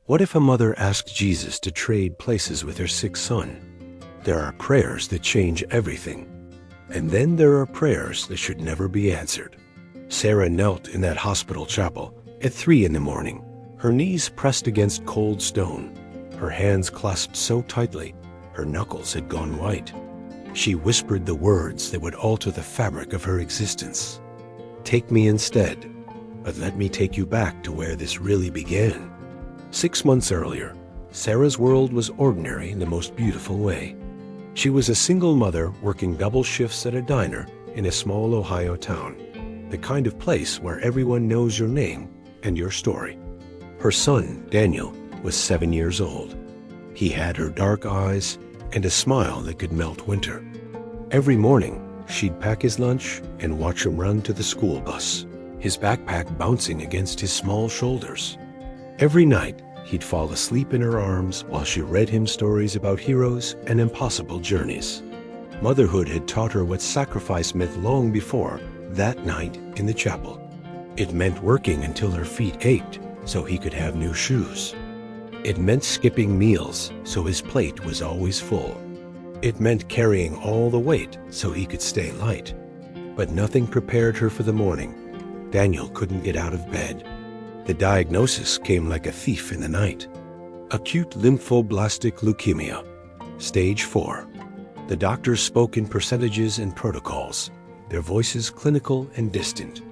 What if a mother asked Jesus to trade places with her sick son? There are prayers that change everything. And then there are prayers that should never be answered. Sarah knelt in that hospital chapel at 3 in the morning, her knees pressed against cold stone, her hands clasped so tightly, her knuckles had gone white. She whispered the words that would alter the fabric of her existence. Take me instead, but let me take you back to where this really began. 6 months earlier, Sarah's world was ordinary in the most beautiful way. She was a single mother working double shifts at a diner in a small Ohio town, the kind of place where everyone knows your name and your story. Her son, Daniel, was 7 years old. He had her dark eyes and a smile that could melt winter. Every morning, she'd pack his lunch and watch him run to the school bus, his backpack bouncing against his small shoulders. Every night, he'd fall asleep in her arms while she read him stories about heroes and impossible journeys. Motherhood had taught her what sacrifice meant long before that night in the chapel. It meant working until her feet ached so he could have new shoes. It meant skipping meals so his plate was always full. It meant carrying all the weight so he could stay light. But nothing prepared her for the morning. Daniel couldn't get out of bed. The diagnosis came like a thief in the night. Acute lymphoblastic leukemia, stage 4. The doctors spoke in percentages and protocols, their voices clinical and distant.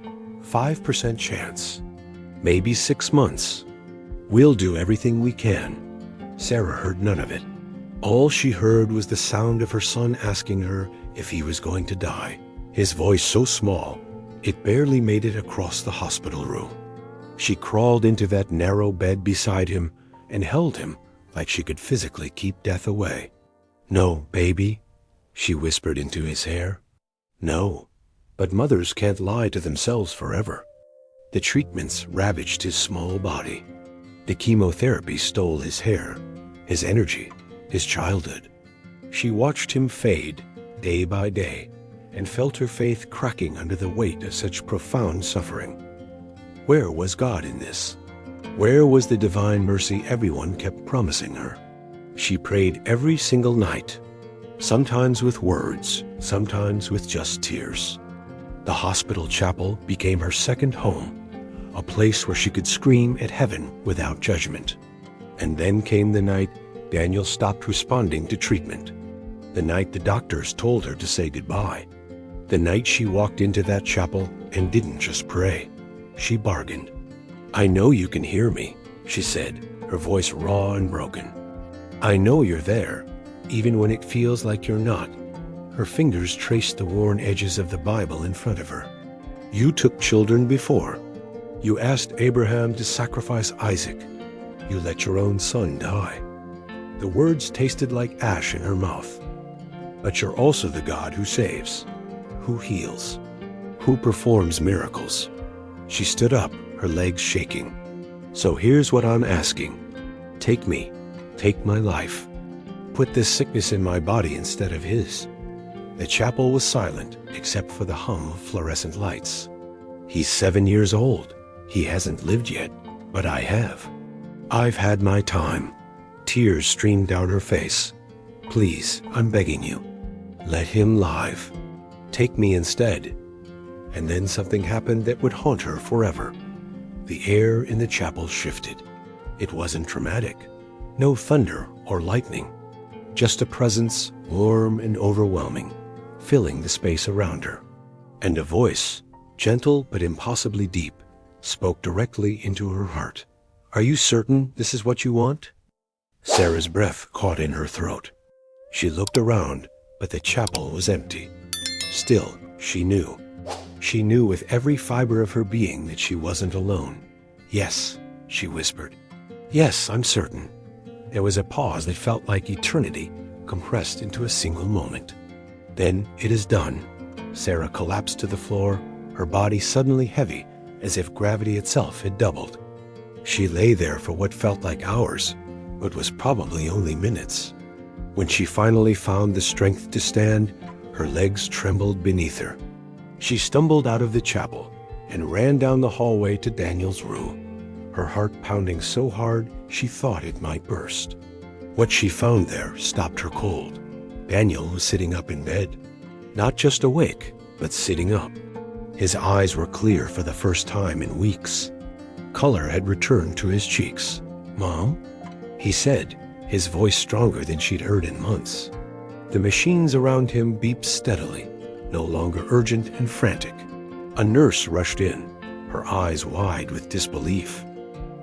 5% chance. Maybe 6 months. We'll do everything we can. Sarah heard none of it. All she heard was the sound of her son asking her if he was going to die. His voice so small, it barely made it across the hospital room. She crawled into that narrow bed beside him and held him like she could physically keep death away. "No, baby," she whispered into his hair. No, but mothers can't lie to themselves forever. The treatments ravaged his small body. The chemotherapy stole his hair, his energy, his childhood. She watched him fade day by day and felt her faith cracking under the weight of such profound suffering. Where was God in this? Where was the divine mercy everyone kept promising her? She prayed every single night, sometimes with words, sometimes with just tears. The hospital chapel became her second home, a place where she could scream at heaven without judgment. And then came the night Daniel stopped responding to treatment. The night the doctors told her to say goodbye. The night she walked into that chapel and didn't just pray. She bargained. "I know you can hear me," she said, her voice raw and broken. "I know you're there, even when it feels like you're not." Her fingers traced the worn edges of the Bible in front of her. "You took children before. You asked Abraham to sacrifice Isaac. You let your own son die." The words tasted like ash in her mouth. "But you're also the God who saves, who heals, who performs miracles." She stood up, her legs shaking. "So here's what I'm asking. Take me, take my life. Put this sickness in my body instead of his." The chapel was silent except for the hum of fluorescent lights. "He's 7 years old. He hasn't lived yet, but I have. I've had my time." Tears streamed down her face. "Please, I'm begging you. Let him live. Take me instead." And then something happened that would haunt her forever. The air in the chapel shifted. It wasn't dramatic. No thunder or lightning. Just a presence, warm and overwhelming, filling the space around her. And a voice, gentle but impossibly deep, spoke directly into her heart. "Are you certain this is what you want?" Sarah's breath caught in her throat. She looked around, but the chapel was empty. Still, she knew. She knew with every fiber of her being that she wasn't alone. "Yes," she whispered. "Yes, I'm certain." There was a pause that felt like eternity, compressed into a single moment. "Then it is done." Sarah collapsed to the floor, her body suddenly heavy, as if gravity itself had doubled. She lay there for what felt like hours, but was probably only minutes. When she finally found the strength to stand, her legs trembled beneath her. She stumbled out of the chapel and ran down the hallway to Daniel's room. her heart pounding so hard she thought it might burst. What she found there stopped her cold. Daniel was sitting up in bed, not just awake, but sitting up. His eyes were clear for the first time in weeks. Color had returned to his cheeks. "Mom?" he said, his voice stronger than she'd heard in months. The machines around him beeped steadily, no longer urgent and frantic. A nurse rushed in, her eyes wide with disbelief.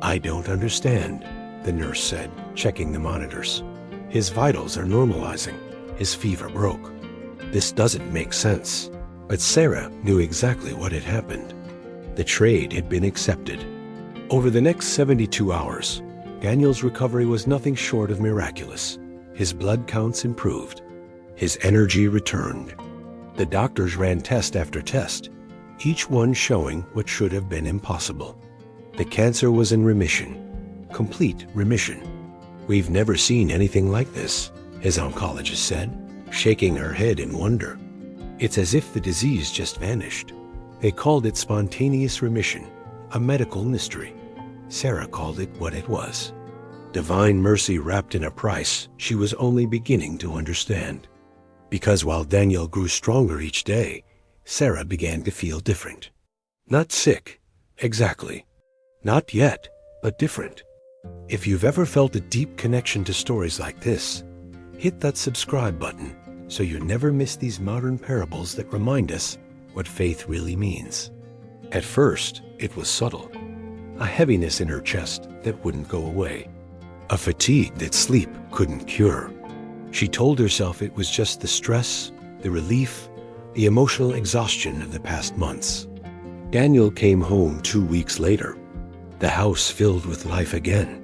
"I don't understand," the nurse said, checking the monitors. "His vitals are normalizing. His fever broke. This doesn't make sense." But Sarah knew exactly what had happened. The trade had been accepted. Over the next 72 hours, Daniel's recovery was nothing short of miraculous. His blood counts improved. His energy returned. The doctors ran test after test, each one showing what should have been impossible. The cancer was in remission, complete remission. "We've never seen anything like this," his oncologist said, shaking her head in wonder. "It's as if the disease just vanished." They called it spontaneous remission, a medical mystery. Sarah called it what it was: divine mercy wrapped in a price she was only beginning to understand. Because while Daniel grew stronger each day, Sarah began to feel different. Not sick, exactly. Not yet, but different. If you've ever felt a deep connection to stories like this, hit that subscribe button so you never miss these modern parables that remind us what faith really means. At first, it was subtle. A heaviness in her chest that wouldn't go away. A fatigue that sleep couldn't cure. She told herself it was just the stress, the relief, the emotional exhaustion of the past months. Daniel came home 2 weeks later, the house filled with life again.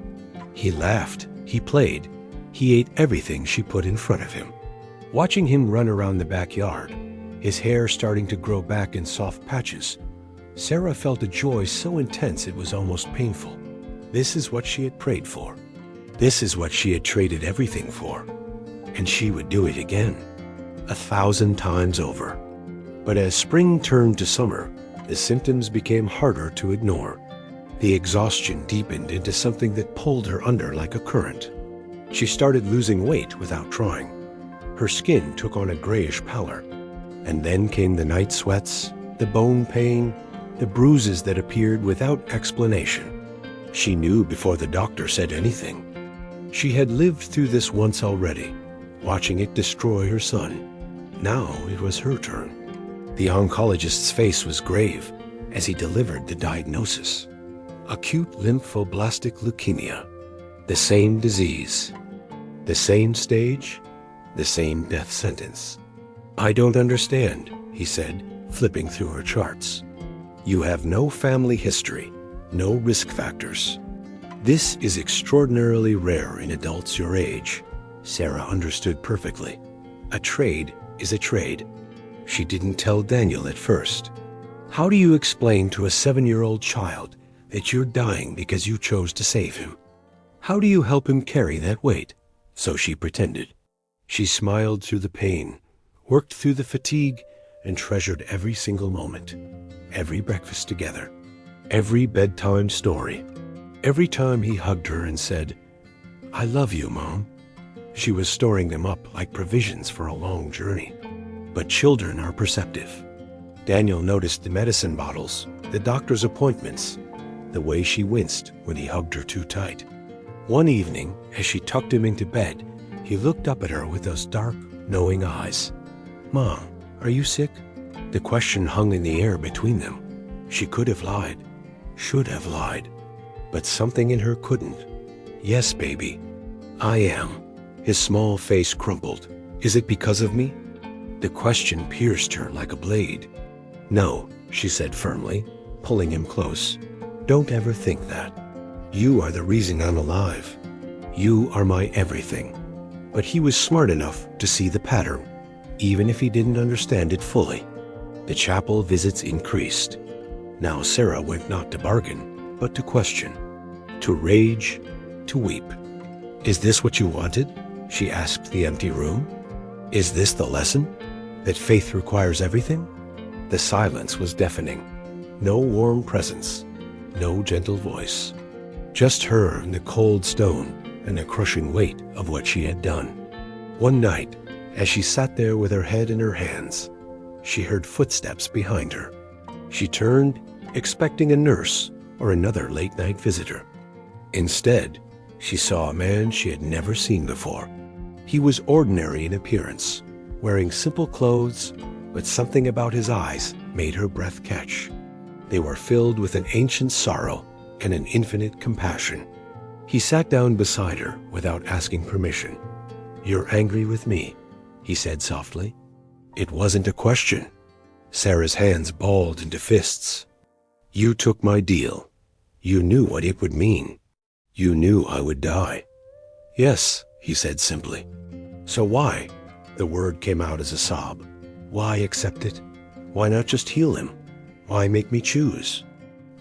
He laughed, he played, he ate everything she put in front of him. Watching him run around the backyard, his hair starting to grow back in soft patches, Sarah felt a joy so intense it was almost painful. This is what she had prayed for. This is what she had traded everything for. And she would do it again, 1,000 times over. But as spring turned to summer, the symptoms became harder to ignore. The exhaustion deepened into something that pulled her under like a current. She started losing weight without trying. Her skin took on a grayish pallor. And then came the night sweats, the bone pain, the bruises that appeared without explanation. She knew before the doctor said anything. She had lived through this once already, watching it destroy her son. Now it was her turn. The oncologist's face was grave as he delivered the diagnosis. Acute lymphoblastic leukemia. The same disease. The same stage. The same death sentence. "I don't understand," he said, flipping through her charts. "You have no family history, no risk factors. This is extraordinarily rare in adults your age." Sarah understood perfectly. A trade is a trade. She didn't tell Daniel at first. How do you explain to a 7-year-old child that you're dying because you chose to save him? How do you help him carry that weight? So she pretended. She smiled through the pain, worked through the fatigue, and treasured every single moment. Every breakfast together. Every bedtime story. Every time he hugged her and said, "I love you, Mom." She was storing them up like provisions for a long journey. But children are perceptive. Daniel noticed the medicine bottles, the doctor's appointments, the way she winced when he hugged her too tight. One evening, as she tucked him into bed, he looked up at her with those dark, knowing eyes. "Mom, are you sick?" The question hung in the air between them. She could have lied, should have lied, but something in her couldn't. "Yes, baby, I am." His small face crumpled. "Is it because of me?" The question pierced her like a blade. "No," she said firmly, pulling him close. "Don't ever think that. You are the reason I'm alive. You are my everything." But he was smart enough to see the pattern, even if he didn't understand it fully. The chapel visits increased. Now Sarah went not to bargain, but to question, to rage, to weep. "Is this what you wanted?" she asked the empty room. "Is this the lesson? That faith requires everything?" The silence was deafening. No warm presence, no gentle voice. Just her and the cold stone and the crushing weight of what she had done. One night, as she sat there with her head in her hands, she heard footsteps behind her. She turned, expecting a nurse or another late-night visitor. Instead, she saw a man she had never seen before. He was ordinary in appearance, wearing simple clothes, but something about his eyes made her breath catch. They were filled with an ancient sorrow and an infinite compassion. He sat down beside her without asking permission. "You're angry with me," he said softly. It wasn't a question. Sarah's hands balled into fists. "You took my deal. You knew what it would mean. You knew I would die." "Yes," he said simply. "So why?" The word came out as a sob. "Why accept it? Why not just heal him? Why make me choose?"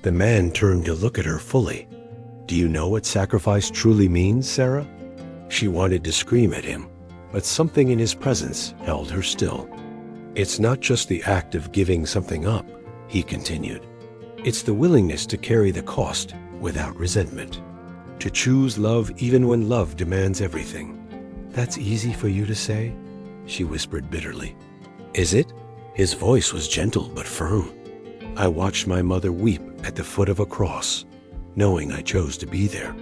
The man turned to look at her fully. "Do you know what sacrifice truly means, Sarah?" She wanted to scream at him, but something in his presence held her still. "It's not just the act of giving something up," he continued. "It's the willingness to carry the cost without resentment. To choose love even when love demands everything." "That's easy for you to say," she whispered bitterly. "Is it?" His voice was gentle but firm. "I watched my mother weep at the foot of a cross, knowing I chose to be there.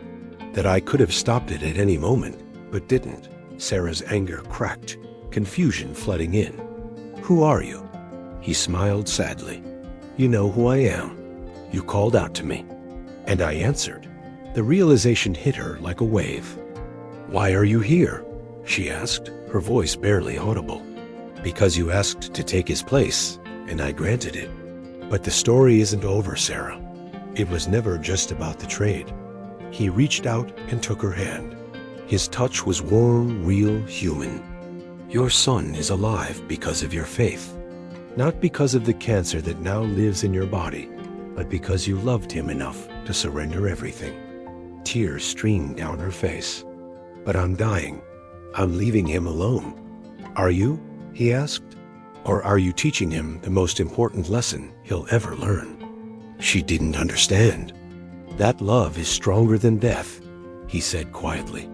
That I could have stopped it at any moment, but didn't." Sarah's anger cracked, confusion flooding in. "Who are you?" He smiled sadly. "You know who I am. You called out to me." And I answered. The realization hit her like a wave. "Why are you here?" she asked, her voice barely audible. "Because you asked to take his place, and I granted it. But the story isn't over, Sarah. It was never just about the trade." He reached out and took her hand. His touch was warm, real, human. "Your son is alive because of your faith. Not because of the cancer that now lives in your body, but because you loved him enough to surrender everything." Tears streamed down her face. "But I'm dying. I'm leaving him alone." "Are you?" he asked. "Or are you teaching him the most important lesson he'll ever learn?" She didn't understand. "That love is stronger than death," he said quietly.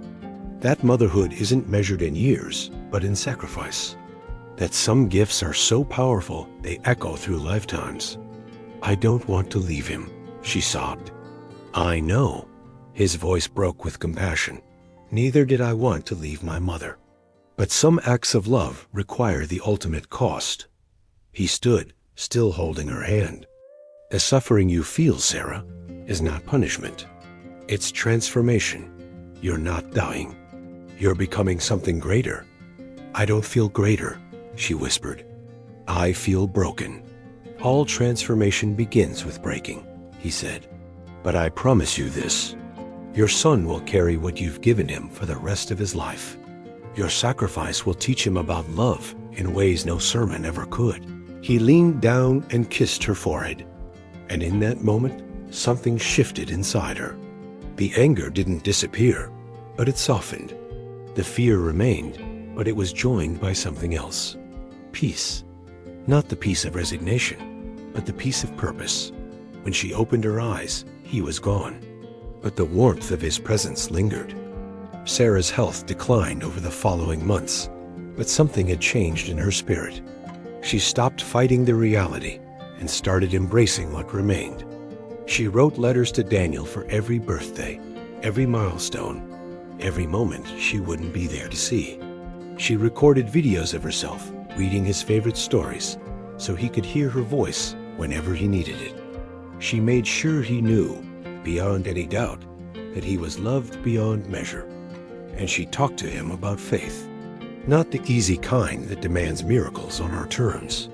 "That motherhood isn't measured in years, but in sacrifice. That some gifts are so powerful they echo through lifetimes." "I don't want to leave him," she sobbed. "I know." His voice broke with compassion. "Neither did I want to leave my mother. But some acts of love require the ultimate cost." He stood, still holding her hand. "The suffering you feel, Sarah, is not punishment. It's transformation. You're not dying. You're becoming something greater." "I don't feel greater," she whispered. "I feel broken." "All transformation begins with breaking," he said. "But I promise you this. Your son will carry what you've given him for the rest of his life. Your sacrifice will teach him about love in ways no sermon ever could." He leaned down and kissed her forehead. And in that moment, something shifted inside her. The anger didn't disappear, but it softened. The fear remained, but it was joined by something else. Peace. Not the peace of resignation, but the peace of purpose. When she opened her eyes, he was gone. But the warmth of his presence lingered. Sarah's health declined over the following months, but something had changed in her spirit. She stopped fighting the reality and started embracing what remained. She wrote letters to Daniel for every birthday, every milestone, every moment she wouldn't be there to see. She recorded videos of herself reading his favorite stories so he could hear her voice whenever he needed it. She made sure he knew, beyond any doubt, that he was loved beyond measure. And she talked to him about faith. Not the easy kind that demands miracles on our terms,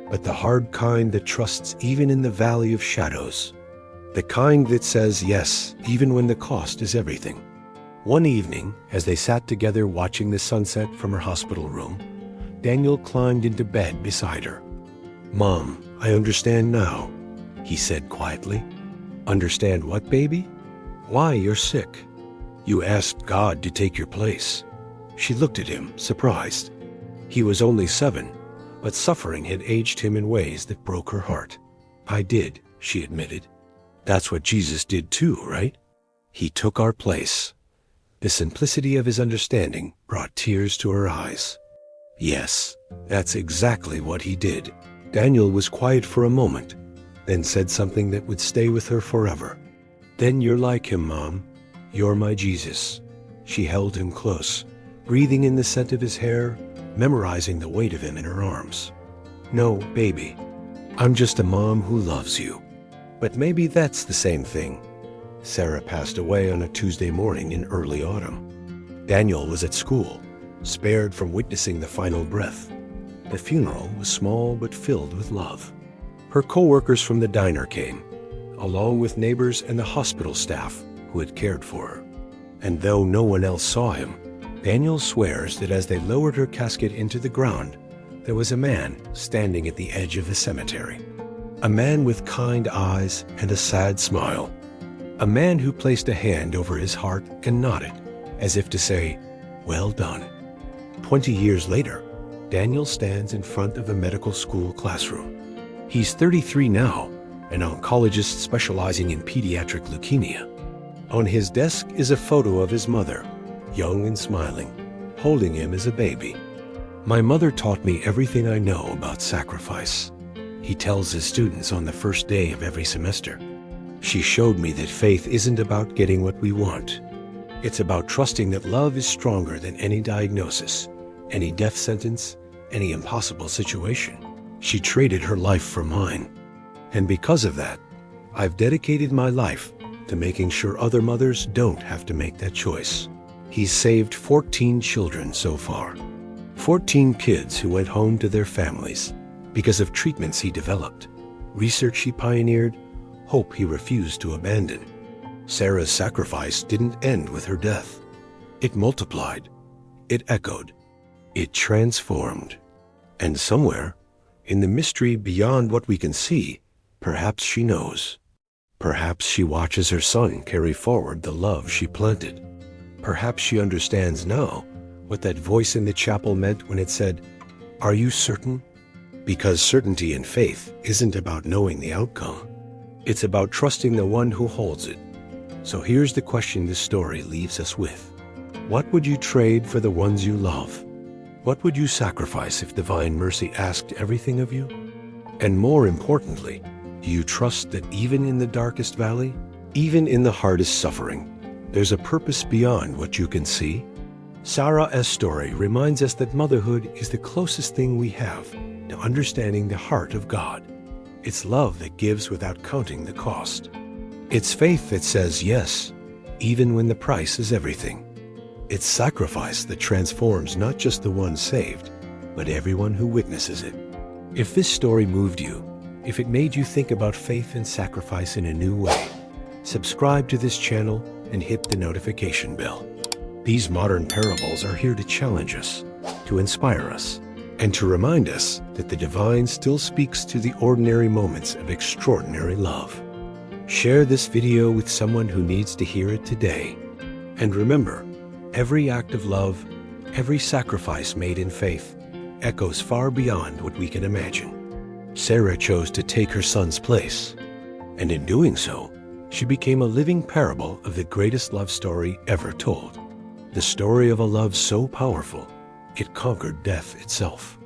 but the hard kind that trusts even in the valley of shadows. The kind that says yes, even when the cost is everything. One evening, as they sat together watching the sunset from her hospital room, Daniel climbed into bed beside her. "Mom, I understand now," he said quietly. "Understand what, baby?" "Why you're sick. You asked God to take your place." She looked at him, surprised. He was only 7, but suffering had aged him in ways that broke her heart. "I did," she admitted. "That's what Jesus did too, right?" He took our place. The simplicity of his understanding brought tears to her eyes. Yes, that's exactly what he did. Daniel was quiet for a moment, then said something that would stay with her forever. "Then you're like him, Mom. You're my Jesus." She held him close, breathing in the scent of his hair, memorizing the weight of him in her arms. "No, baby, I'm just a mom who loves you." But maybe that's the same thing. Sarah passed away on a Tuesday morning in early autumn. Daniel was at school, spared from witnessing the final breath. The funeral was small but filled with love. Her co-workers from the diner came, along with neighbors and the hospital staff who had cared for her. And though no one else saw him, Daniel swears that as they lowered her casket into the ground, there was a man standing at the edge of the cemetery. A man with kind eyes and a sad smile. A man who placed a hand over his heart and nodded, as if to say, "Well done." 20 years later, Daniel stands in front of a medical school classroom. He's 33 now, an oncologist specializing in pediatric leukemia. On his desk is a photo of his mother, young and smiling, holding him as a baby. "My mother taught me everything I know about sacrifice," he tells his students on the first day of every semester. "She showed me that faith isn't about getting what we want. It's about trusting that love is stronger than any diagnosis, any death sentence, any impossible situation. She traded her life for mine. And because of that, I've dedicated my life to making sure other mothers don't have to make that choice." He's saved 14 children so far. 14 kids who went home to their families because of treatments he developed, research he pioneered, hope he refused to abandon. Sarah's sacrifice didn't end with her death. It multiplied. It echoed. It transformed. And somewhere, in the mystery beyond what we can see, perhaps she knows. Perhaps she watches her son carry forward the love she planted. Perhaps she understands now what that voice in the chapel meant when it said, "Are you certain?" Because certainty in faith isn't about knowing the outcome. It's about trusting the one who holds it. So here's the question this story leaves us with. What would you trade for the ones you love? What would you sacrifice if divine mercy asked everything of you? And more importantly, do you trust that even in the darkest valley, even in the hardest suffering, there's a purpose beyond what you can see? Sarah's story reminds us that motherhood is the closest thing we have to understanding the heart of God. It's love that gives without counting the cost. It's faith that says yes, even when the price is everything. It's sacrifice that transforms not just the one saved, but everyone who witnesses it. If this story moved you, if it made you think about faith and sacrifice in a new way, subscribe to this channel and hit the notification bell. These modern parables are here to challenge us, to inspire us, and to remind us that the divine still speaks to the ordinary moments of extraordinary love. Share this video with someone who needs to hear it today. And remember, every act of love, every sacrifice made in faith, echoes far beyond what we can imagine. Sarah chose to take her son's place, and in doing so, she became a living parable of the greatest love story ever told. The story of a love so powerful, it conquered death itself.